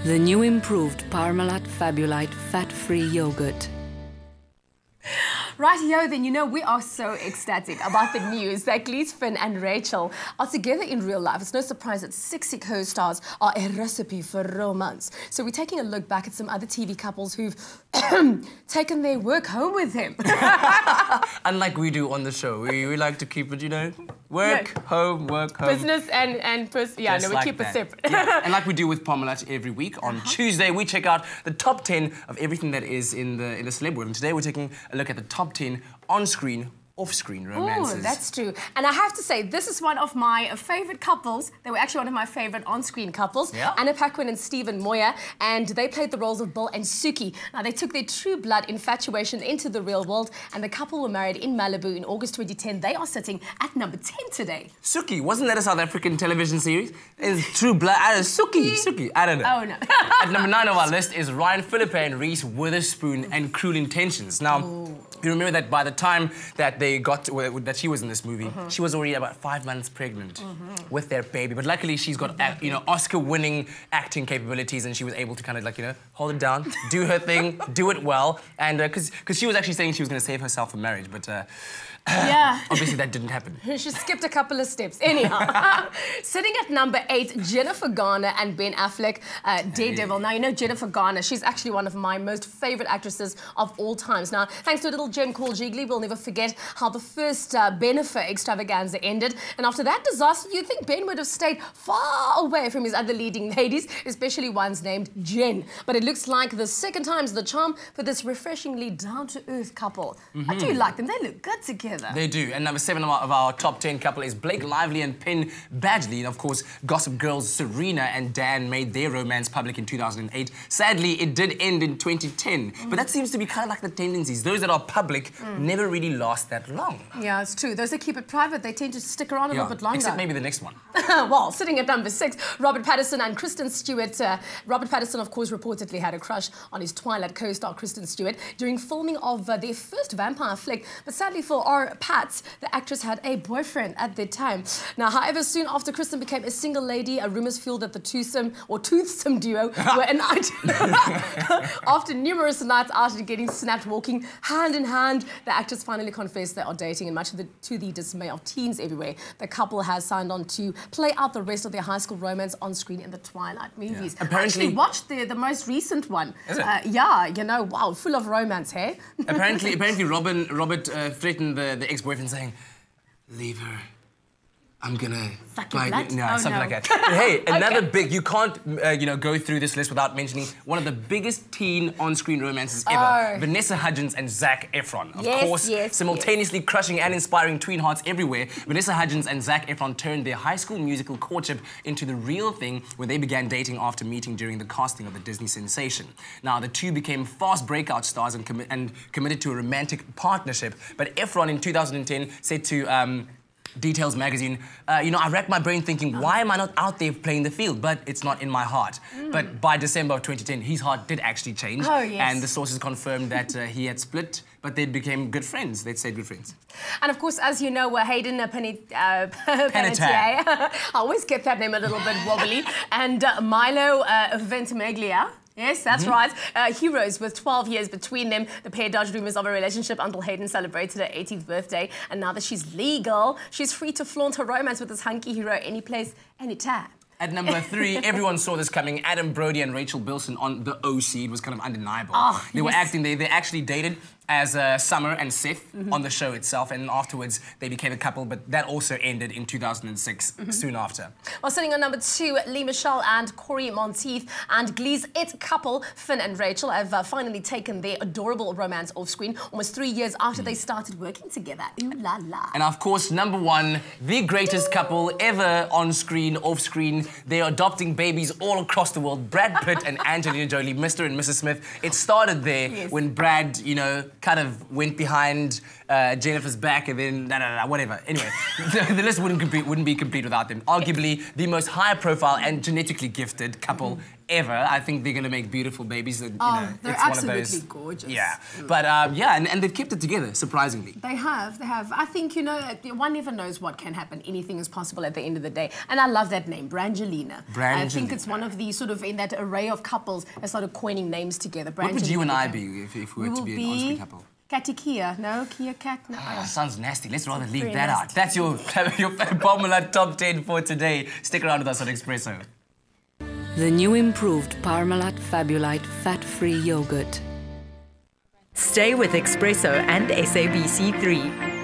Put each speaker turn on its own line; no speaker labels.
The new improved Parmalat Fabulite fat-free yogurt.
Rightio, then, you know, we are so ecstatic about the news that Glee's Finn and Rachel are together in real life. It's no surprise that sexy co-stars are a recipe for romance. So we're taking a look back at some other TV couples who've taken their work home with them.
Unlike we do on the show. We like to keep it, you know, work, home, work, home.
Business and yeah, no, we keep it separate.
Yeah. And like we do with Parmalat every week, on Tuesday we check out the top 10 of everything that is in the celeb world. And today we're taking a look at the top 10 on-screen, off-screen romances.
Oh, that's true. And I have to say, this is one of my favourite couples. They were actually one of my favourite on-screen couples. Yeah. Paquin and Stephen Moyer. And they played the roles of Bill and Suki. Now, they took their true blood infatuation into the real world, and the couple were married in Malibu in August 2010. They are sitting at number 10 today.
Suki, wasn't that a South African television series? It's True Blood. Suki. I don't know.
Oh, no.
At number 9 of our list is Ryan, Phillippe and Reese, Witherspoon and Cruel Intentions. Now, you remember that by the time that they got to, that she was in this movie, she was already about 5 months pregnant with their baby. But luckily, she's got you know, Oscar-winning acting capabilities, and she was able to kind of like, you know, hold it down, do her thing, do it well, and because she was actually saying she was going to save herself for marriage, but yeah, obviously that didn't happen.
She skipped a couple of steps. Anyhow, sitting at number 8, Jennifer Garner and Ben Affleck, Daredevil. Now, you know Jennifer Garner, she's actually one of my most favourite actresses of all times. Now, thanks to a little gem called Glee, we'll never forget how the first Bennifer extravaganza ended. And after that disaster, you'd think Ben would have stayed far away from his other leading ladies, especially ones named Jen. But it looks like the second time's the charm for this refreshingly down-to-earth couple. I do like them. They look good together.
They do. And number 7 of our top 10 couple is Blake Lively and Penn Badgley. And of course, Gossip Girl's Serena and Dan made their romance public in 2008. Sadly, it did end in 2010. But that seems to be kind of like the tendencies. Those that are public never really last that long.
Yeah, it's true. Those that keep it private, they tend to stick around a little bit longer.
Except maybe the next one.
Well, sitting at number 6, Robert Pattinson and Kristen Stewart. Robert Pattinson, of course, reportedly had a crush on his Twilight co-star Kristen Stewart during filming of their first vampire flick. But sadly for our Pats, the actress had a boyfriend at that time. Now, however, soon after Kristen became a single lady, rumours fueled that the toothsome duo were a night. After numerous nights out and getting snapped walking hand in hand, the actors finally confessed they are dating, and much to the dismay of teens everywhere, the couple has signed on to play out the rest of their high school romance on screen in the Twilight movies.
Yeah. Apparently,
I actually watched the most recent one.
Is it?
Yeah, you know, wow, full of romance, hey?
Apparently, Robert threatened the ex-boyfriend saying, "Leave her. I'm gonna
buy it."
No, something like that. But hey, another big, you can't, you know, go through this list without mentioning one of the biggest teen on-screen romances ever. Vanessa Hudgens and Zac Efron. Of course, simultaneously crushing and inspiring tween hearts everywhere, Vanessa Hudgens and Zac Efron turned their High School Musical courtship into the real thing when they began dating after meeting during the casting of the Disney sensation. Now, the two became fast breakout stars and committed to a romantic partnership, but Efron in 2010 said to Details magazine, you know, I racked my brain thinking, why am I not out there playing the field? But it's not in my heart. But by December of 2010, his heart did actually change.
Oh, yes.
And the sources confirmed that he had split, but they became good friends. They'd stayed good friends.
And of course, as you know, Hayden Panettiere.
Panettiere.
I always get that name a little bit wobbly. And Milo Ventimiglia. Yes, that's right. Heroes with 12 years between them. The pair dodged rumours of a relationship until Hayden celebrated her 18th birthday. And now that she's legal, she's free to flaunt her romance with this hunky hero any place, anytime.
At number 3, everyone saw this coming. Adam Brody and Rachel Bilson on The OC. It was kind of undeniable. They were acting, they actually dated as Summer and Seth on the show itself, and afterwards they became a couple, but that also ended in 2006, soon after.
Well, sitting on number 2, Michele and Cory Moneith and Glee's It couple, Finn and Rachel, have finally taken their adorable romance off-screen almost 3 years after they started working together. Ooh la la.
And of course, number 1, the greatest couple ever on-screen, off-screen. They're adopting babies all across the world. Brad Pitt and Angelina Jolie, Mr. and Mrs. Smith. It started there when Brad, you know, kind of went behind Jennifer's back and then whatever. Anyway, the list wouldn't be complete without them. Arguably the most high-profile and genetically gifted couple ever. I think they're going to make beautiful babies. They're
absolutely gorgeous.
Yeah. But, and they've kept it together, surprisingly.
They have. I think, one never knows what can happen. Anything is possible at the end of the day. And I love that name, Brangelina. I think it's one of the sort of, in that array of couples that started coining names together.
What would you and I be if we were to be an on-screen couple?
Kia. No, Kia Cat. No.
Sounds nasty. Let's rather leave that out. That's your Parmalat top 10 for today. Stick around with us on Expresso.
The new improved Parmalat Fabulite fat-free yogurt.
Stay with Expresso and SABC3.